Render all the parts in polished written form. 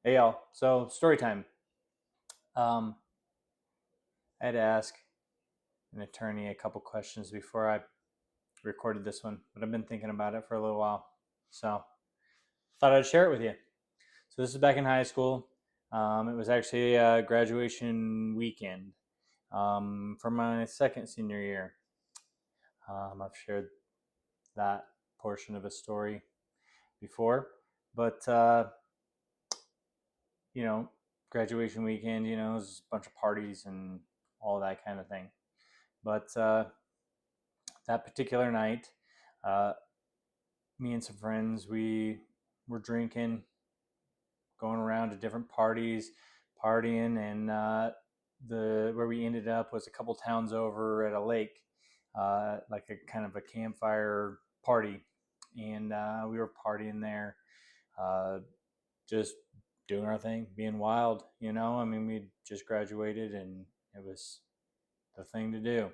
Hey y'all. So story time. Um, I had to ask an attorney a couple questions before I recorded this one, but I've been thinking about it for a little while, so thought I'd share it with you. So this is back in high school. It was actually a graduation weekend for my second senior year. I've shared that portion of a story before, but you know, graduation weekend, it was a bunch of parties and all that kind of thing. But that particular night, uh, me and some friends, we were drinking, going around to different parties, partying, and the where we ended up was a couple towns over at a lake, like a kind of a campfire party, and we were partying there, uh, just doing our thing, being wild. I mean, we just graduated, and it was the thing to do.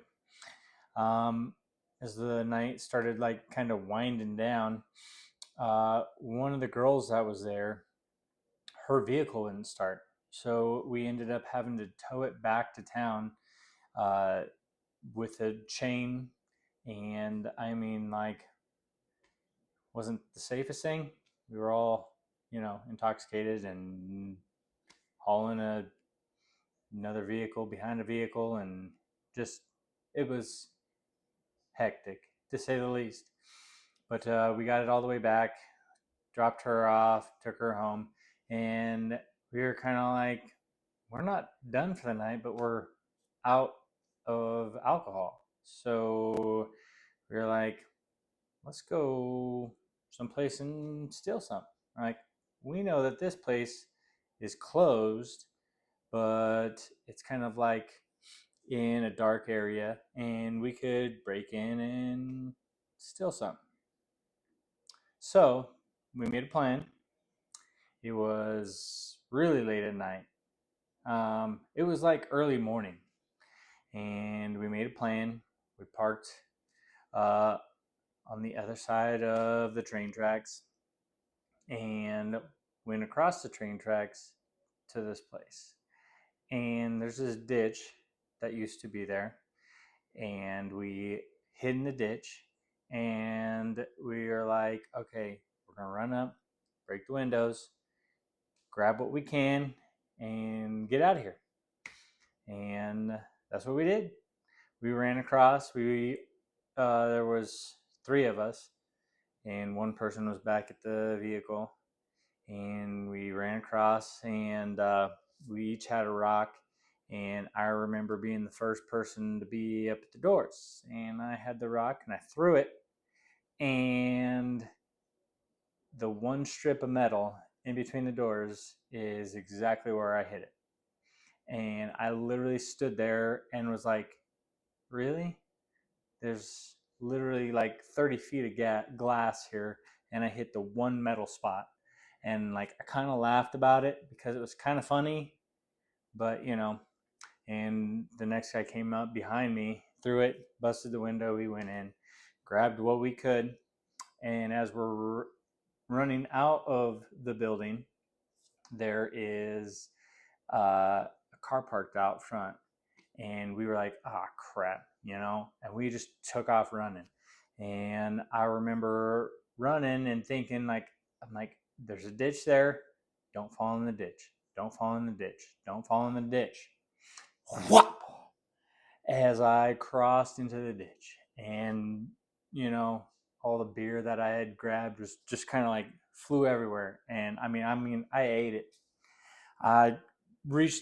Um, as the night started like kind of winding down, one of the girls that was there, her vehicle wouldn't start. So we ended up having to tow it back to town uh, with a chain. And I mean, like, wasn't the safest thing. We were all, intoxicated and hauling another vehicle behind a vehicle. And just, it was hectic to say the least. But we got it all the way back, dropped her off, took her home, and we were kind of like, we're not done for the night, but we're out of alcohol. So we were like, let's go someplace and steal some. Like, we know that this place is closed, but it's kind of like in a dark area, and we could break in and steal some. So we made a plan. It was really late at night. It was like early morning, and we made a plan. We parked uh, on the other side of the train tracks and went across the train tracks to this place. And there's this ditch that used to be there, and we hid in the ditch. And we were like, okay, we're gonna run up, break the windows, grab what we can, and get out of here. And that's what we did. We ran across. We There was three of us, and one person was back at the vehicle. And we ran across, and we each had a rock. And I remember being the first person to be up at the doors. And I had the rock, and I threw it, and the one strip of metal in between the doors is exactly where I hit it. And I literally stood there and was like, really? There's literally like 30 feet of glass here, and I hit the one metal spot. And like, I kind of laughed about it because it was kind of funny, but and the next guy came up behind me, threw it, busted the window. We went in, grabbed what we could, and as we're running out of the building, there is a car parked out front, and we were like, ah, oh, crap, and we just took off running. And I remember running and thinking, like, I'm like, there's a ditch there. Don't fall in the ditch. Don't fall in the ditch. Don't fall in the ditch. Whop! As I crossed into the ditch, and all the beer that I had grabbed was just kind of like flew everywhere. And I mean, I ate it. I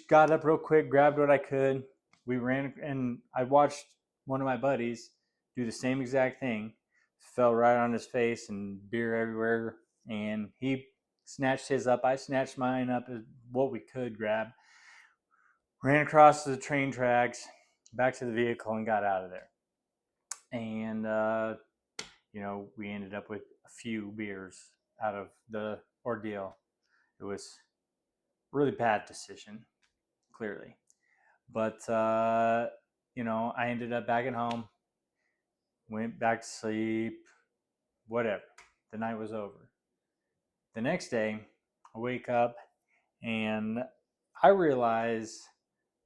got up real quick, grabbed what I could. We ran, and I watched one of my buddies do the same exact thing. Fell right on his face, and beer everywhere. And he snatched his up. I snatched mine up as what we could grab. Ran across the train tracks, back to the vehicle, and got out of there. And we ended up with a few beers out of the ordeal. It was a really bad decision, clearly. But I ended up back at home, went back to sleep, whatever. The night was over. The next day, I wake up, And I realize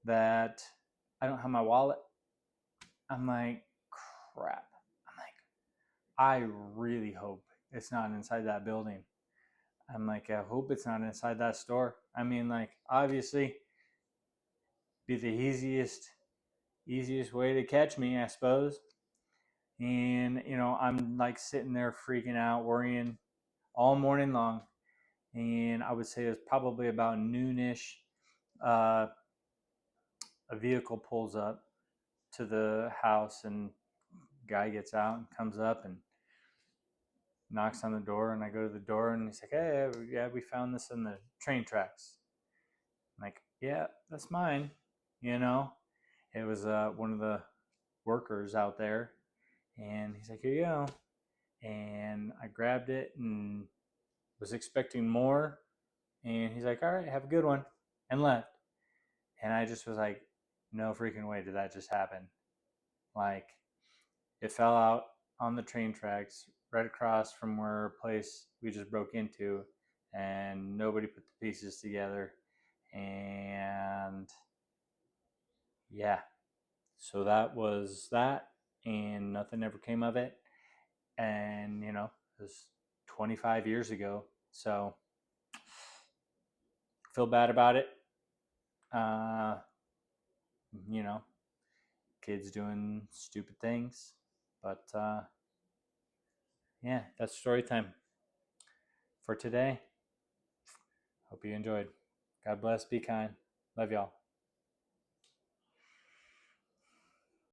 that I don't have my wallet. I'm like, crap. I'm like, I really hope it's not inside that building. I'm like, I hope it's not inside that store. I mean, like, obviously, be the easiest way to catch me, I suppose. And I'm like sitting there freaking out, worrying all morning long. And I would say it's probably about noonish. Uh, a vehicle pulls up to the house, and guy gets out and comes up and knocks on the door. And I go to the door, and he's like, "Hey, yeah, we found this in the train tracks." I'm like, "Yeah, that's mine." You know, it was one of the workers out there, and he's like, "Here you go." And I grabbed it and was expecting more. And he's like, "All right, have a good one," and left. And I just was like, no freaking way did that just happen. Like, it fell out on the train tracks right across from where a place we just broke into, and nobody put the pieces together. And yeah, so that was that, and nothing ever came of it. And it was 25 years ago, so feel bad about it. uh you know Kids doing stupid things, but yeah, that's story time for today. Hope you enjoyed. God bless. Be kind. Love y'all.